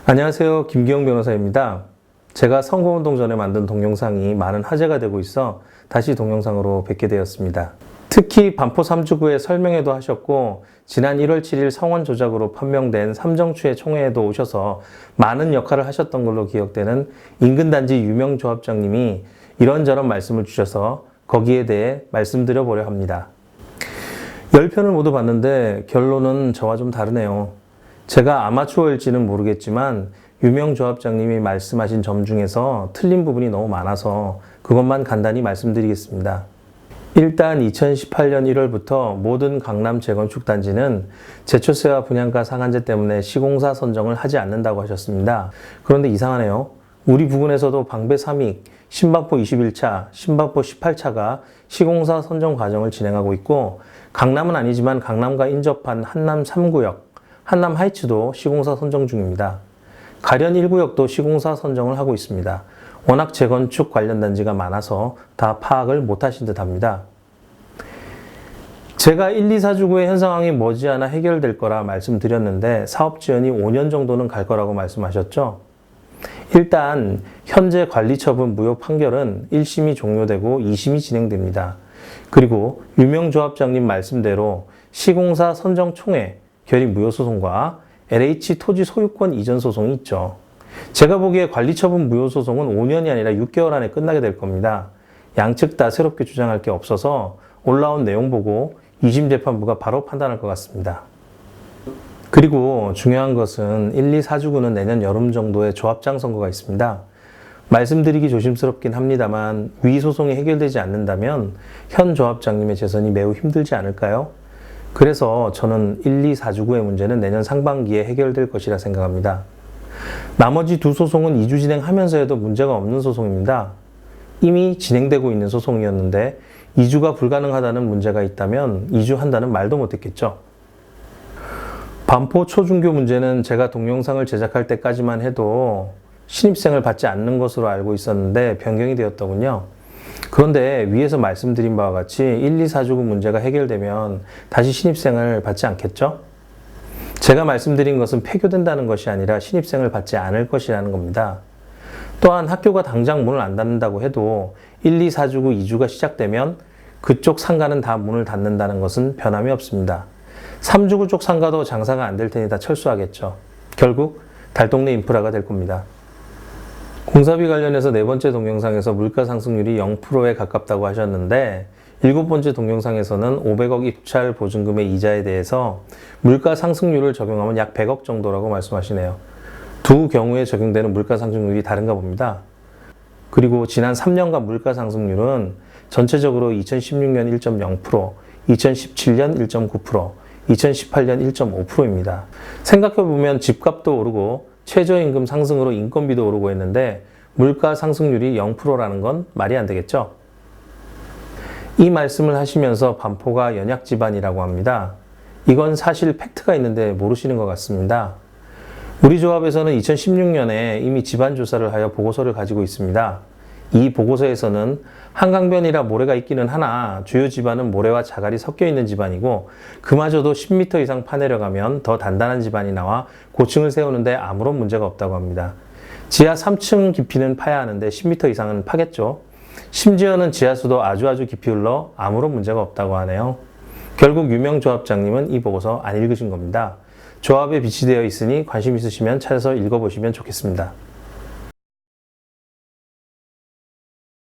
안녕하세요. 김기영 변호사입니다. 제가 선거운동 전에 만든 동영상이 많은 화제가 되고 있어 다시 동영상으로 뵙게 되었습니다. 특히 반포 3주구에 설명회도 하셨고 지난 1월 7일 성원 조작으로 판명된 삼정추의 총회에도 오셔서 많은 역할을 하셨던 걸로 기억되는 인근단지 유명 조합장님이 이런저런 말씀을 주셔서 거기에 대해 말씀드려 보려 합니다. 10편을 모두 봤는데 결론은 저와 좀 다르네요. 제가 아마추어일지는 모르겠지만 유명 조합장님이 말씀하신 점 중에서 틀린 부분이 너무 많아서 그것만 간단히 말씀드리겠습니다. 일단 2018년 1월부터 모든 강남 재건축 단지는 제초세와 분양가 상한제 때문에 시공사 선정을 하지 않는다고 하셨습니다. 그런데 이상하네요. 우리 부근에서도 방배 3익, 신반포 21차, 신반포 18차가 시공사 선정 과정을 진행하고 있고 강남은 아니지만 강남과 인접한 한남 3구역, 한남 하이츠도 시공사 선정 중입니다. 가련 1구역도 시공사 선정을 하고 있습니다. 워낙 재건축 관련 단지가 많아서 다 파악을 못 하신 듯 합니다. 제가 1, 2, 4주구의 현 상황이 머지않아 해결될 거라 말씀드렸는데 사업 지연이 5년 정도는 갈 거라고 말씀하셨죠. 일단 현재 관리처분 무효 판결은 1심이 종료되고 2심이 진행됩니다. 그리고 유명조합장님 말씀대로 시공사 선정총회 결의 무효소송과 LH 토지 소유권 이전 소송이 있죠. 제가 보기에 관리처분 무효소송은 5년이 아니라 6개월 안에 끝나게 될 겁니다. 양측 다 새롭게 주장할 게 없어서 올라온 내용 보고 2심 재판부가 바로 판단할 것 같습니다. 그리고 중요한 것은 1, 2, 4주구는 내년 여름 정도에 조합장 선거가 있습니다. 말씀드리기 조심스럽긴 합니다만 위 소송이 해결되지 않는다면 현 조합장님의 재선이 매우 힘들지 않을까요? 그래서 저는 1, 2, 4주구의 문제는 내년 상반기에 해결될 것이라 생각합니다. 나머지 두 소송은 2주 진행하면서 해도 문제가 없는 소송입니다. 이미 진행되고 있는 소송이었는데 2주가 불가능하다는 문제가 있다면 2주 한다는 말도 못했겠죠. 반포 초중교 문제는 제가 동영상을 제작할 때까지만 해도 신입생을 받지 않는 것으로 알고 있었는데 변경이 되었더군요. 그런데 위에서 말씀드린 바와 같이 1, 2, 4주구 문제가 해결되면 다시 신입생을 받지 않겠죠? 제가 말씀드린 것은 폐교된다는 것이 아니라 신입생을 받지 않을 것이라는 겁니다. 또한 학교가 당장 문을 안 닫는다고 해도 1, 2, 4주구 2주가 시작되면 그쪽 상가는 다 문을 닫는다는 것은 변함이 없습니다. 3주구 쪽 상가도 장사가 안 될 테니 다 철수하겠죠. 결국 달동네 인프라가 될 겁니다. 공사비 관련해서 네 번째 동영상에서 물가 상승률이 0%에 가깝다고 하셨는데 일곱 번째 동영상에서는 500억 입찰 보증금의 이자에 대해서 물가 상승률을 적용하면 약 100억 정도라고 말씀하시네요. 두 경우에 적용되는 물가 상승률이 다른가 봅니다. 그리고 지난 3년간 물가 상승률은 전체적으로 2016년 1.0%, 2017년 1.9%, 2018년 1.5%입니다. 생각해보면 집값도 오르고 최저임금 상승으로 인건비도 오르고 했는데 물가 상승률이 0%라는 건 말이 안 되겠죠? 이 말씀을 하시면서 반포가 연약 집안이라고 합니다. 이건 사실 팩트가 있는데 모르시는 것 같습니다. 우리 조합에서는 2016년에 이미 집안 조사를 하여 보고서를 가지고 있습니다. 이 보고서에서는 한강변이라 모래가 있기는 하나 주요 집안은 모래와 자갈이 섞여 있는 집안이고 그마저도 10m 이상 파내려가면 더 단단한 집안이 나와 고층을 세우는데 아무런 문제가 없다고 합니다. 지하 3층 깊이는 파야 하는데 10m 이상은 파겠죠. 심지어는 지하수도 아주 깊이 흘러 아무런 문제가 없다고 하네요. 결국 유명 조합장님은 이 보고서 안 읽으신 겁니다. 조합에 비치되어 있으니 관심 있으시면 찾아서 읽어보시면 좋겠습니다.